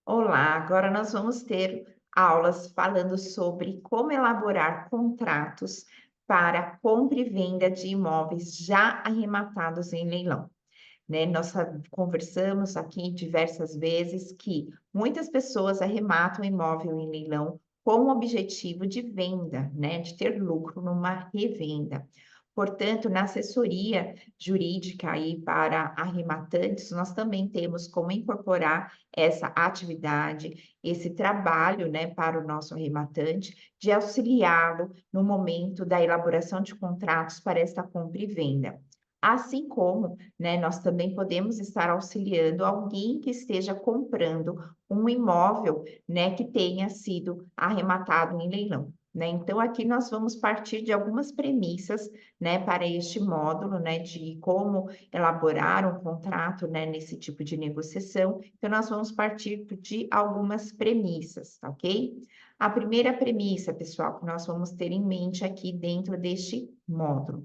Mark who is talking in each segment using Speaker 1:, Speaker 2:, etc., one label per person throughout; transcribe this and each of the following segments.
Speaker 1: Olá, agora nós vamos ter aulas falando sobre como elaborar contratos para compra e venda de imóveis já arrematados em leilão, né? Conversamos aqui diversas vezes que muitas pessoas arrematam imóvel em leilão com o objetivo de venda, né? De ter lucro numa revenda. Portanto, na assessoria jurídica aí para arrematantes, nós também temos como incorporar essa atividade, esse trabalho, né, para o nosso arrematante, de auxiliá-lo no momento da elaboração de contratos para esta compra e venda. Assim como, né, nós também podemos estar auxiliando alguém que esteja comprando um imóvel, né, que tenha sido arrematado em leilão. Né? Então, aqui nós vamos partir de algumas premissas, né, para este módulo, né, de como elaborar um contrato, né, nesse tipo de negociação. Então, nós vamos partir de algumas premissas, tá ok? A primeira premissa, pessoal, que nós vamos ter em mente aqui dentro deste módulo.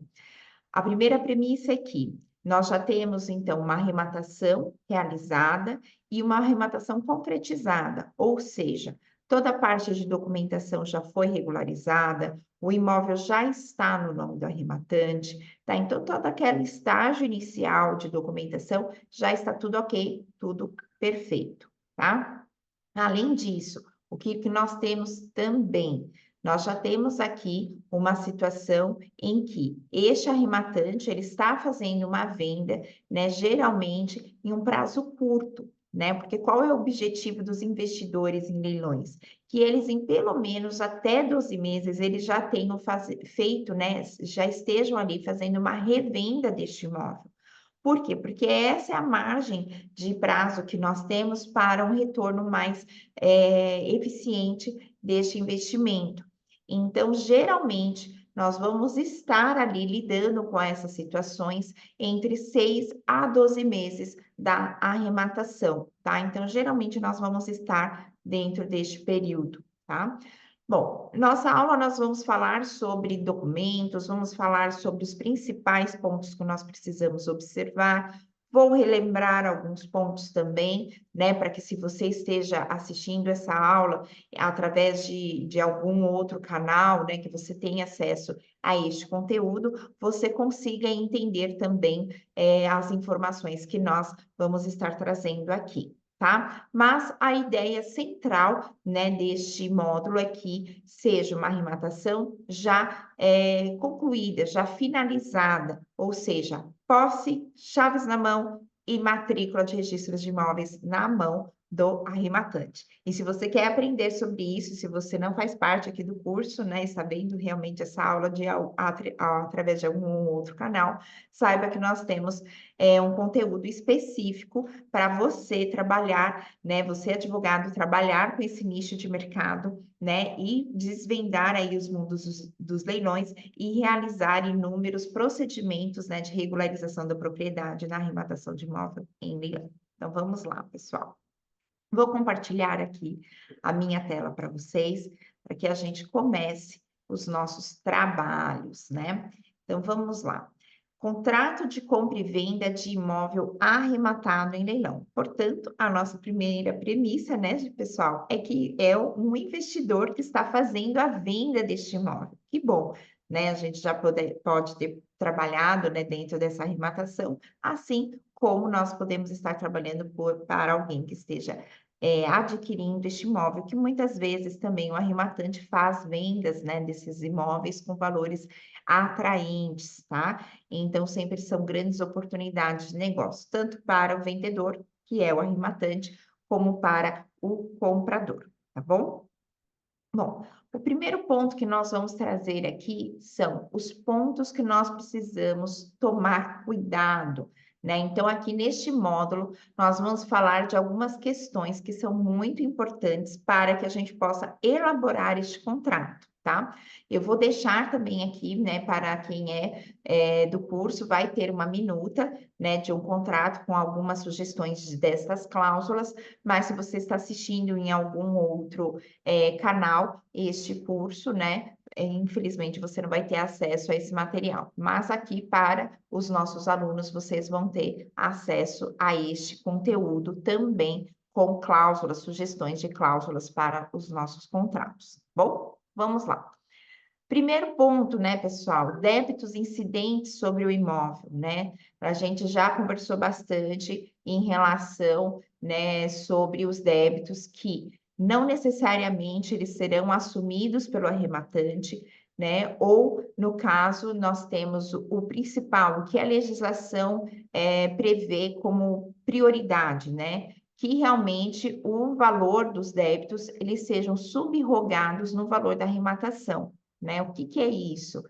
Speaker 1: A primeira premissa é que nós já temos, então, uma arrematação realizada e uma arrematação concretizada, ou seja, toda a parte de documentação já foi regularizada, o imóvel já está no nome do arrematante, tá? Então, todo aquele estágio inicial de documentação já está tudo ok, tudo perfeito, tá? Além disso, o que nós temos também? Nós já temos aqui uma situação em que este arrematante ele está fazendo uma venda, né, geralmente em um prazo curto, né? Porque qual é o objetivo dos investidores em leilões? Que eles, em pelo menos até 12 meses, eles já tenham feito, né? Já estejam ali fazendo uma revenda deste imóvel. Por quê? Porque essa é a margem de prazo que nós temos para um retorno mais eficiente deste investimento. Então, geralmente, nós vamos estar ali lidando com essas situações entre 6 a 12 meses da arrematação, tá? Então, geralmente, nós vamos estar dentro deste período, tá? Bom, nossa aula nós vamos falar sobre documentos, vamos falar sobre os principais pontos que nós precisamos observar. Vou relembrar alguns pontos também, né, para que se você esteja assistindo essa aula através de algum outro canal, né, que você tenha acesso a este conteúdo, você consiga entender também as informações que nós vamos estar trazendo aqui. Tá? Mas a ideia central, né, deste módulo é que seja uma arrematação já concluída, já finalizada, ou seja, posse, chaves na mão e matrícula de registros de imóveis na mão do arrematante. E se você quer aprender sobre isso, se você não faz parte aqui do curso, né, está vendo realmente essa aula através de algum outro canal, saiba que nós temos um conteúdo específico para você trabalhar, né, você advogado trabalhar com esse nicho de mercado, né, e desvendar aí os mundos dos leilões e realizar inúmeros procedimentos, né, de regularização da propriedade na arrematação de imóvel em leilão. Então vamos lá, pessoal. Vou compartilhar aqui a minha tela para vocês, para que a gente comece os nossos trabalhos, né? Então vamos lá. Contrato de compra e venda de imóvel arrematado em leilão. Portanto, a nossa primeira premissa, né, pessoal, é que é um investidor que está fazendo a venda deste imóvel. Que bom, né? A gente já pode ter trabalhado, né, dentro dessa arrematação, assim como nós podemos estar trabalhando para alguém que esteja adquirindo este imóvel, que muitas vezes também o arrematante faz vendas, né, desses imóveis com valores atraentes, tá? Então, sempre são grandes oportunidades de negócio, tanto para o vendedor, que é o arrematante, como para o comprador, tá bom? Bom, o primeiro ponto que nós vamos trazer aqui são os pontos que nós precisamos tomar cuidado, né? Então, aqui neste módulo, nós vamos falar de algumas questões que são muito importantes para que a gente possa elaborar este contrato, tá? Eu vou deixar também aqui, né, para quem é do curso, vai ter uma minuta, né, de um contrato com algumas sugestões destas cláusulas, mas se você está assistindo em algum outro canal este curso, né? Infelizmente, você não vai ter acesso a esse material, mas aqui para os nossos alunos, vocês vão ter acesso a este conteúdo também com cláusulas, sugestões de cláusulas para os nossos contratos. Bom, vamos lá. Primeiro ponto, né, pessoal, débitos incidentes sobre o imóvel, né? A gente já conversou bastante em relação, né, sobre os débitos que não necessariamente eles serão assumidos pelo arrematante, né? Ou, no caso, nós temos o principal, o que a legislação prevê como prioridade, né? Que realmente o valor dos débitos eles sejam subrogados no valor da arrematação, né? O que é isso?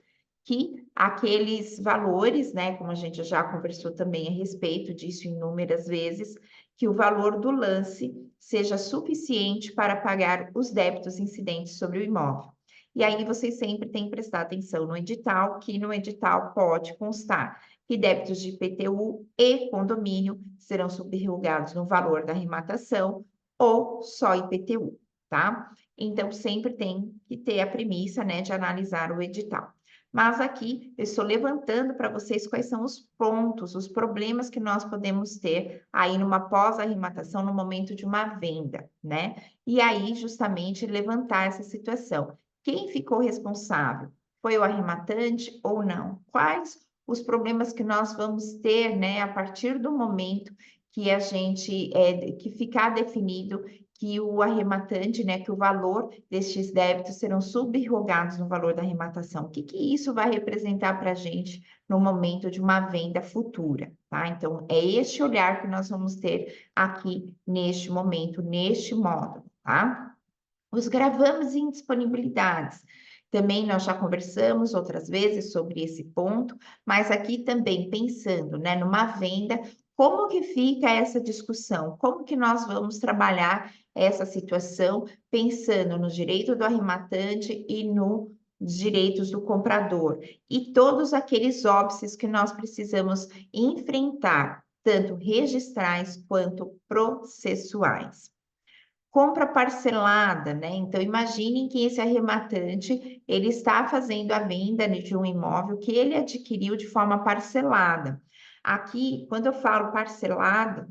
Speaker 1: Que aqueles valores, né, como a gente já conversou também a respeito disso inúmeras vezes, que o valor do lance seja suficiente para pagar os débitos incidentes sobre o imóvel. E aí vocês sempre têm que prestar atenção no edital, que no edital pode constar que débitos de IPTU e condomínio serão subrogados no valor da arrematação ou só IPTU, tá? Então, sempre tem que ter a premissa, né, de analisar o edital. Mas aqui eu estou levantando para vocês quais são os pontos, os problemas que nós podemos ter aí numa pós-arrematação no momento de uma venda, né? E aí, justamente, levantar essa situação. Quem ficou responsável? Foi o arrematante ou não? Quais os problemas que nós vamos ter, né, a partir do momento que a gente, que ficar definido que o arrematante, né, que o valor destes débitos serão subrogados no valor da arrematação. O que isso vai representar para a gente no momento de uma venda futura, tá? Então, é este olhar que nós vamos ter aqui neste momento, neste módulo, tá? Os gravames e indisponibilidades. Também nós já conversamos outras vezes sobre esse ponto, mas aqui também pensando, né, numa venda, como que fica essa discussão? Como que nós vamos trabalhar essa situação, pensando no direito do arrematante e nos direitos do comprador, e todos aqueles óbices que nós precisamos enfrentar, tanto registrais quanto processuais. Compra parcelada, né? Então, imaginem que esse arrematante, ele está fazendo a venda, né, de um imóvel que ele adquiriu de forma parcelada. Aqui, quando eu falo parcelado,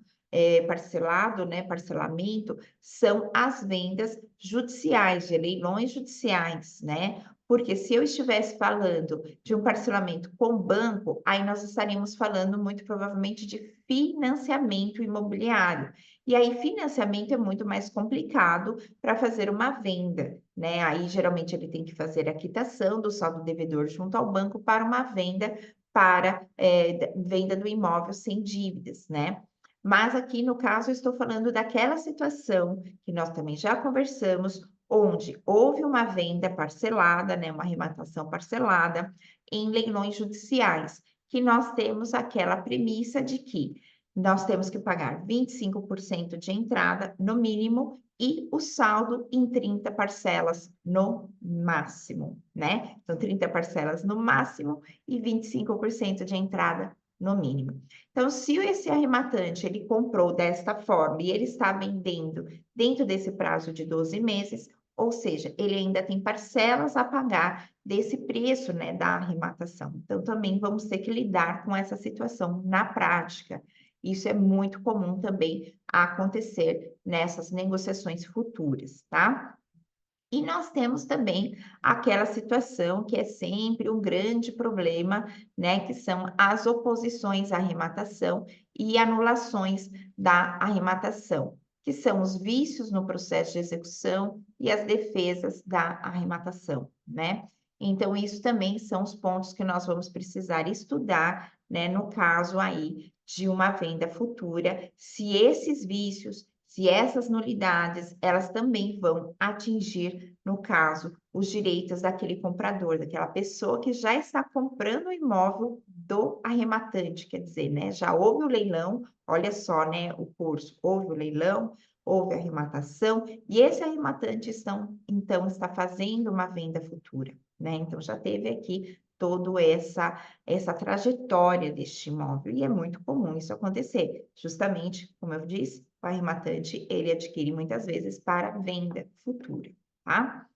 Speaker 1: parcelado, né, parcelamento, são as vendas judiciais, de leilões judiciais, né? Porque se eu estivesse falando de um parcelamento com banco, aí nós estaríamos falando muito provavelmente de financiamento imobiliário. E aí, financiamento é muito mais complicado para fazer uma venda, né? Aí, geralmente, ele tem que fazer a quitação do saldo devedor junto ao banco para uma venda, para venda do imóvel sem dívidas, né? Mas aqui, no caso, eu estou falando daquela situação que nós também já conversamos, onde houve uma venda parcelada, né? Uma arrematação parcelada em leilões judiciais, que nós temos aquela premissa de que nós temos que pagar 25% de entrada no mínimo e o saldo em 30 parcelas no máximo, né? Então, 30 parcelas no máximo e 25% de entrada no mínimo. Então, se esse arrematante ele comprou desta forma e ele está vendendo dentro desse prazo de 12 meses, ou seja, ele ainda tem parcelas a pagar desse preço, né, da arrematação. Então, também vamos ter que lidar com essa situação na prática. Isso é muito comum também acontecer nessas negociações futuras, tá? E nós temos também aquela situação que é sempre um grande problema, né, que são as oposições à arrematação e anulações da arrematação, que são os vícios no processo de execução e as defesas da arrematação, né? Então, isso também são os pontos que nós vamos precisar estudar, né, no caso aí de uma venda futura, se esses vícios, se essas nulidades, elas também vão atingir, no caso, os direitos daquele comprador, daquela pessoa que já está comprando o imóvel do arrematante, quer dizer, né? Já houve o leilão, olha só, né? O curso, houve o leilão, houve a arrematação, e esse arrematante então está fazendo uma venda futura, né? Então já teve aqui toda essa trajetória deste imóvel, e é muito comum isso acontecer, justamente, como eu disse, o arrematante, ele adquire muitas vezes para venda futura, tá?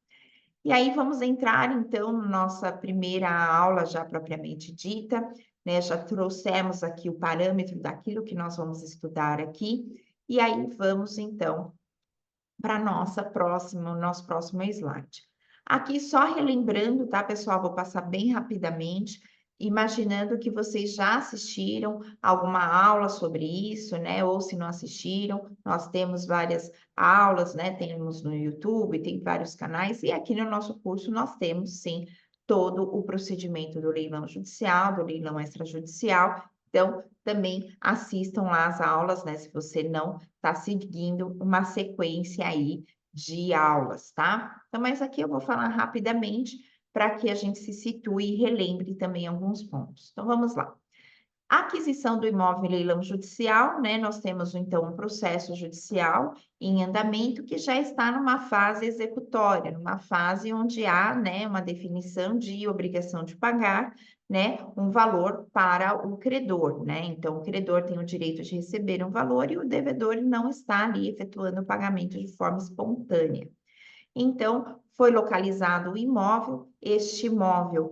Speaker 1: E aí vamos entrar, então, na nossa primeira aula já propriamente dita, né? Já trouxemos aqui o parâmetro daquilo que nós vamos estudar aqui, E aí vamos então para nosso próximo slide. Aqui só relembrando, tá, pessoal? Vou passar bem rapidamente, imaginando que vocês já assistiram alguma aula sobre isso, né? Ou se não assistiram, nós temos várias aulas, né? Temos no YouTube, tem vários canais, e aqui no nosso curso nós temos sim todo o procedimento do leilão judicial, do leilão extrajudicial. Então, também assistam lá as aulas, né? Se você não está seguindo uma sequência aí de aulas, tá? Então, mas aqui eu vou falar rapidamente para que a gente se situe e relembre também alguns pontos. Então, vamos lá. A aquisição do imóvel em leilão judicial, né? Nós temos então um processo judicial em andamento que já está numa fase executória, numa fase onde há, né, uma definição de obrigação de pagar, né, um valor para o credor, né? Então, o credor tem o direito de receber um valor e o devedor não está ali efetuando o pagamento de forma espontânea. Então, foi localizado o imóvel, este imóvel,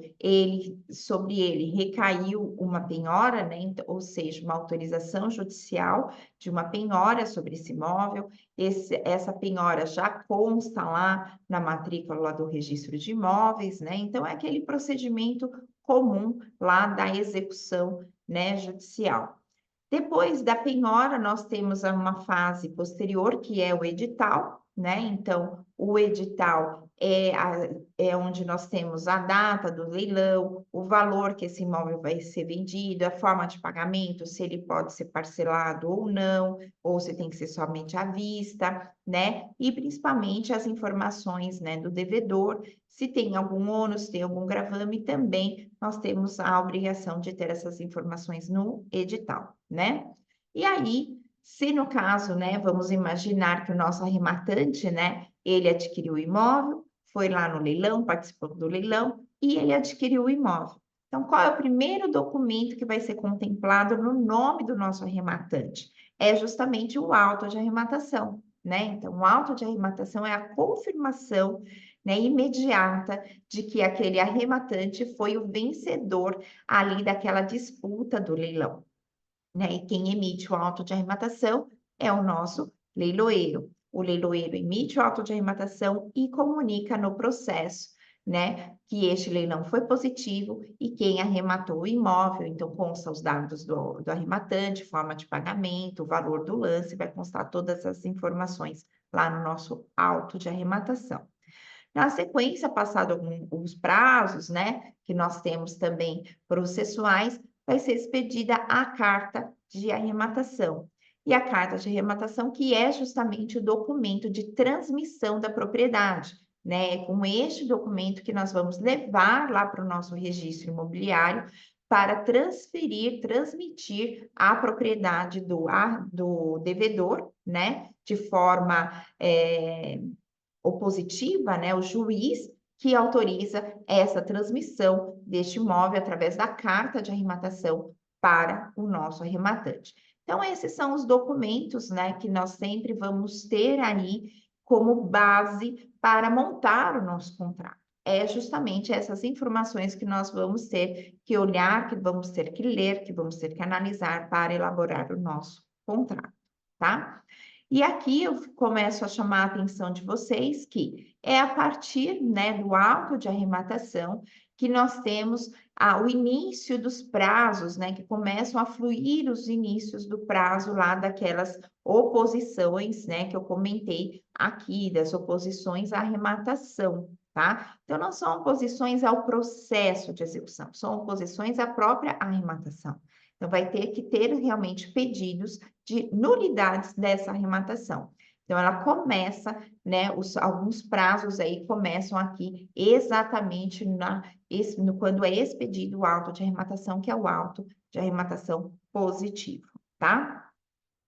Speaker 1: sobre ele recaiu uma penhora, né? Ou seja, uma autorização judicial de uma penhora sobre esse imóvel. Essa penhora já consta lá na matrícula lá do registro de imóveis, né? Então, é aquele procedimento comum lá da execução, né, judicial. Depois da penhora, nós temos uma fase posterior, que é o edital, né? Então, o edital é onde nós temos a data do leilão, o valor que esse imóvel vai ser vendido, a forma de pagamento, se ele pode ser parcelado ou não, ou se tem que ser somente à vista, né? E principalmente as informações, né, do devedor, se tem algum ônus, se tem algum gravame, também nós temos a obrigação de ter essas informações no edital, né? E aí, se no caso, né, vamos imaginar que o nosso arrematante, né, ele adquiriu o imóvel, foi lá no leilão, participou do leilão e ele adquiriu o imóvel. Então, qual é o primeiro documento que vai ser contemplado no nome do nosso arrematante? É justamente o auto de arrematação, né? Então, o auto de arrematação é a confirmação, né, imediata de que aquele arrematante foi o vencedor ali daquela disputa do leilão, né? E quem emite o auto de arrematação é o nosso leiloeiro. O leiloeiro emite o auto de arrematação e comunica no processo, né, que este leilão foi positivo e quem arrematou o imóvel, então consta os dados do arrematante, forma de pagamento, o valor do lance, vai constar todas as informações lá no nosso auto de arrematação. Na sequência, passado alguns prazos, né, que nós temos também processuais, vai ser expedida a carta de arrematação. E a carta de arrematação, que é justamente o documento de transmissão da propriedade, né? É com este documento que nós vamos levar lá para o nosso registro imobiliário para transmitir a propriedade do devedor, né? De forma opositiva, né, o juiz que autoriza essa transmissão deste imóvel através da carta de arrematação para o nosso arrematante. Então, esses são os documentos, né, que nós sempre vamos ter aí como base para montar o nosso contrato. É justamente essas informações que nós vamos ter que olhar, que vamos ter que ler, que vamos ter que analisar para elaborar o nosso contrato, tá? E aqui eu começo a chamar a atenção de vocês que é a partir, né, do auto de arrematação que nós temos o início dos prazos, né, que começam a fluir os inícios do prazo lá daquelas oposições, né, que eu comentei aqui, das oposições à arrematação, tá? Então, não são oposições ao processo de execução, são oposições à própria arrematação. Então, vai ter que ter realmente pedidos de nulidades dessa arrematação. Então, ela começa, né, alguns prazos aí começam aqui exatamente quando é expedido o auto de arrematação, que é o auto de arrematação positivo, tá?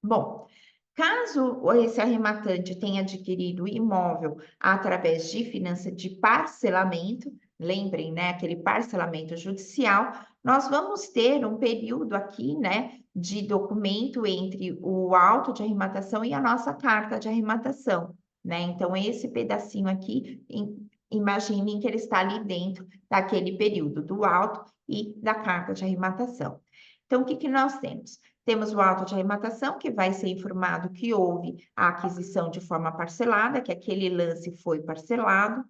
Speaker 1: Bom, caso esse arrematante tenha adquirido o imóvel através de parcelamento, lembrem, né, aquele parcelamento judicial, nós vamos ter um período aqui, né, de documento entre o auto de arrematação e a nossa carta de arrematação, né? Então, esse pedacinho aqui, imaginem que ele está ali dentro daquele período do auto e da carta de arrematação. Então, o que que nós temos? Temos o auto de arrematação, que vai ser informado que houve a aquisição de forma parcelada, que aquele lance foi parcelado.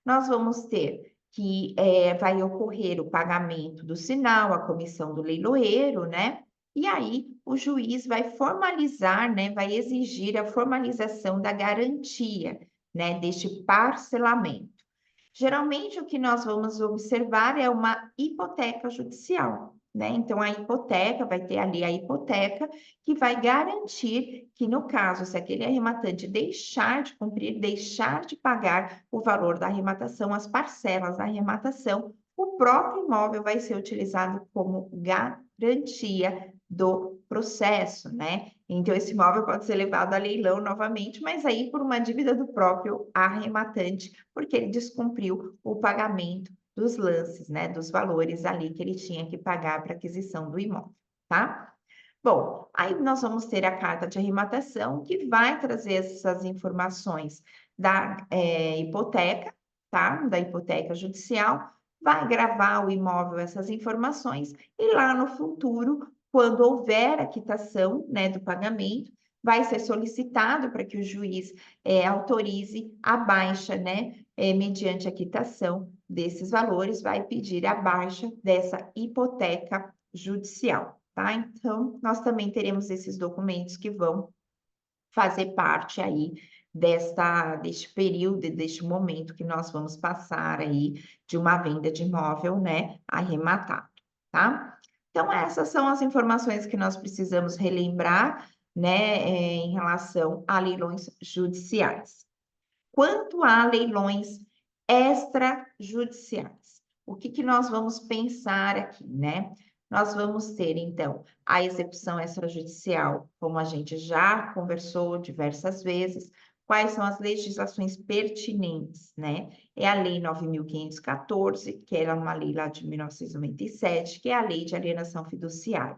Speaker 1: Nós vamos ter que vai ocorrer o pagamento do sinal, a comissão do leiloeiro, né? E aí o juiz vai formalizar, né? Vai exigir a formalização da garantia, né? Deste parcelamento. Geralmente, o que nós vamos observar é uma hipoteca judicial, né? Então, a hipoteca, vai ter ali a hipoteca, que vai garantir que, no caso, se aquele arrematante deixar de cumprir, deixar de pagar o valor da arrematação, as parcelas da arrematação, o próprio imóvel vai ser utilizado como garantia do processo, né? Então, esse imóvel pode ser levado a leilão novamente, mas aí por uma dívida do próprio arrematante, porque ele descumpriu o pagamento dos lances, né? Dos valores ali que ele tinha que pagar para aquisição do imóvel, tá? Bom, aí nós vamos ter a carta de arrematação, que vai trazer essas informações da hipoteca, tá? Da hipoteca judicial, vai gravar o imóvel essas informações, e lá no futuro, quando houver a quitação, né, do pagamento, vai ser solicitado para que o juiz autorize a baixa, né, mediante a quitação desses valores, vai pedir a baixa dessa hipoteca judicial, tá? Então, nós também teremos esses documentos que vão fazer parte aí deste período, deste momento que nós vamos passar aí de uma venda de imóvel, né, arrematado, tá? Então, essas são as informações que nós precisamos relembrar, né, em relação a leilões judiciais. Quanto a leilões extrajudiciais, o que nós vamos pensar aqui, né? Nós vamos ter, então, a execução extrajudicial, como a gente já conversou diversas vezes. Quais são as legislações pertinentes, né? É a Lei 9.514, que era uma lei lá de 1997, que é a Lei de Alienação Fiduciária.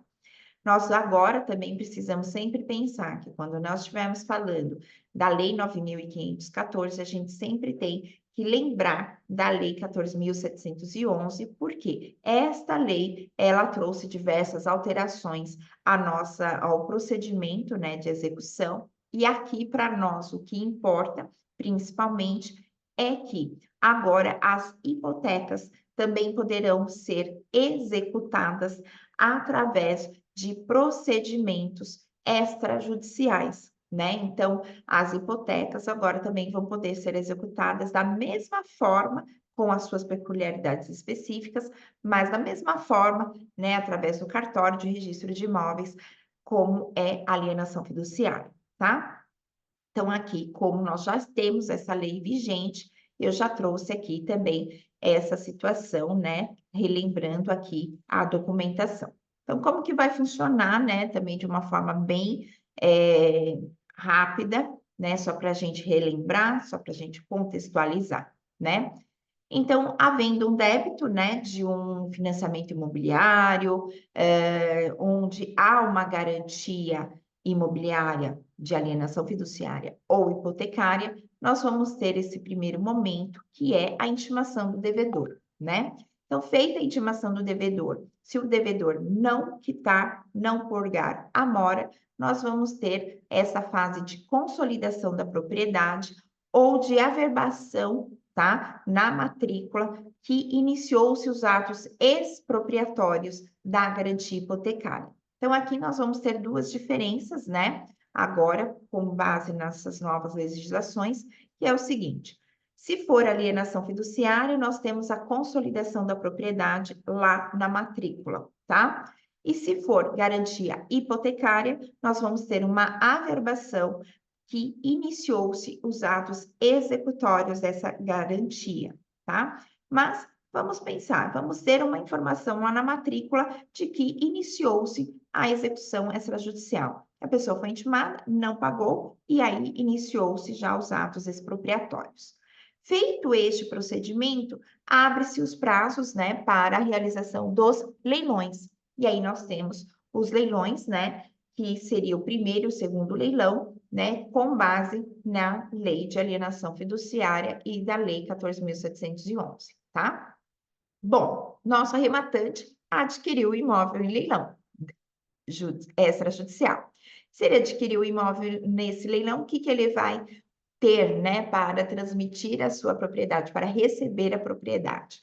Speaker 1: Nós agora também precisamos sempre pensar que quando nós estivermos falando da Lei 9.514, a gente sempre tem que lembrar da Lei 14.711, porque esta lei, ela trouxe diversas alterações ao procedimento, né, de execução, e aqui para nós o que importa, principalmente, é que agora as hipotecas também poderão ser executadas através de procedimentos extrajudiciais, né? Então, as hipotecas agora também vão poder ser executadas da mesma forma, com as suas peculiaridades específicas, mas da mesma forma, né, através do cartório de registro de imóveis, como é alienação fiduciária, tá? Então, aqui, como nós já temos essa lei vigente, eu já trouxe aqui também essa situação, né? Relembrando aqui a documentação. Então, como que vai funcionar, né? Também de uma forma bem rápida, né? Só para a gente relembrar, só para a gente contextualizar, né? Então, havendo um débito, né, de um financiamento imobiliário, onde há uma garantia imobiliária de alienação fiduciária ou hipotecária, nós vamos ter esse primeiro momento, que é a intimação do devedor, né? Então, feita a intimação do devedor, se o devedor não quitar, não purgar a mora, nós vamos ter essa fase de consolidação da propriedade ou de averbação, tá? Na matrícula, que iniciou-se os atos expropriatórios da garantia hipotecária. Então, aqui nós vamos ter duas diferenças, né? Agora, com base nessas novas legislações, que é o seguinte: se for alienação fiduciária, nós temos a consolidação da propriedade lá na matrícula, tá? E se for garantia hipotecária, nós vamos ter uma averbação que iniciou-se os atos executórios dessa garantia, tá? Mas vamos pensar, vamos ter uma informação lá na matrícula de que iniciou-se a execução extrajudicial. A pessoa foi intimada, não pagou, e aí iniciou-se já os atos expropriatórios. Feito este procedimento, abre-se os prazos, né, para a realização dos leilões. E aí nós temos os leilões, né, que seria o primeiro e o segundo leilão, né, com base na Lei de Alienação Fiduciária e da Lei 14.711, tá? Bom, nosso arrematante adquiriu o imóvel em leilão. extrajudicial. Se ele adquiriu o imóvel nesse leilão, o que que ele vai ter, né, para transmitir a sua propriedade, para receber a propriedade?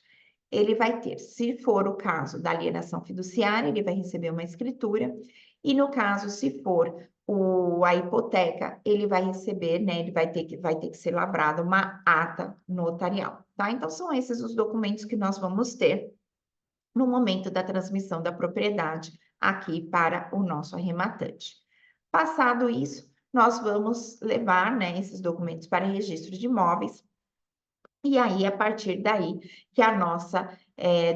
Speaker 1: Ele vai ter, se for o caso da alienação fiduciária, ele vai receber uma escritura, e no caso, se for a hipoteca, ele vai receber, né, ele vai ter que ser lavrada uma ata notarial, tá? Então, são esses os documentos que nós vamos ter no momento da transmissão da propriedade aqui para o nosso arrematante. Passado isso, nós vamos levar, né, esses documentos para registro de imóveis, e aí, a partir daí, que a nossa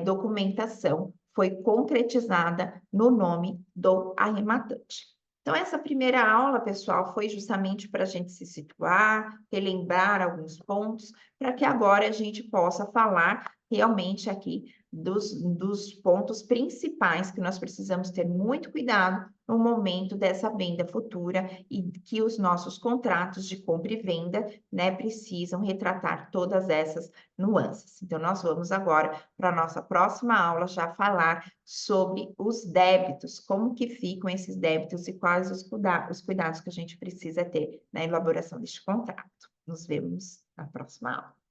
Speaker 1: documentação foi concretizada no nome do arrematante. Então, essa primeira aula, pessoal, foi justamente para a gente se situar, relembrar alguns pontos, para que agora a gente possa falar realmente aqui dos pontos principais que nós precisamos ter muito cuidado no momento dessa venda futura e que os nossos contratos de compra e venda, né, precisam retratar todas essas nuances. Então, nós vamos agora para a nossa próxima aula já falar sobre os débitos, como que ficam esses débitos e quais os cuidados que a gente precisa ter na elaboração deste contrato. Nos vemos na próxima aula.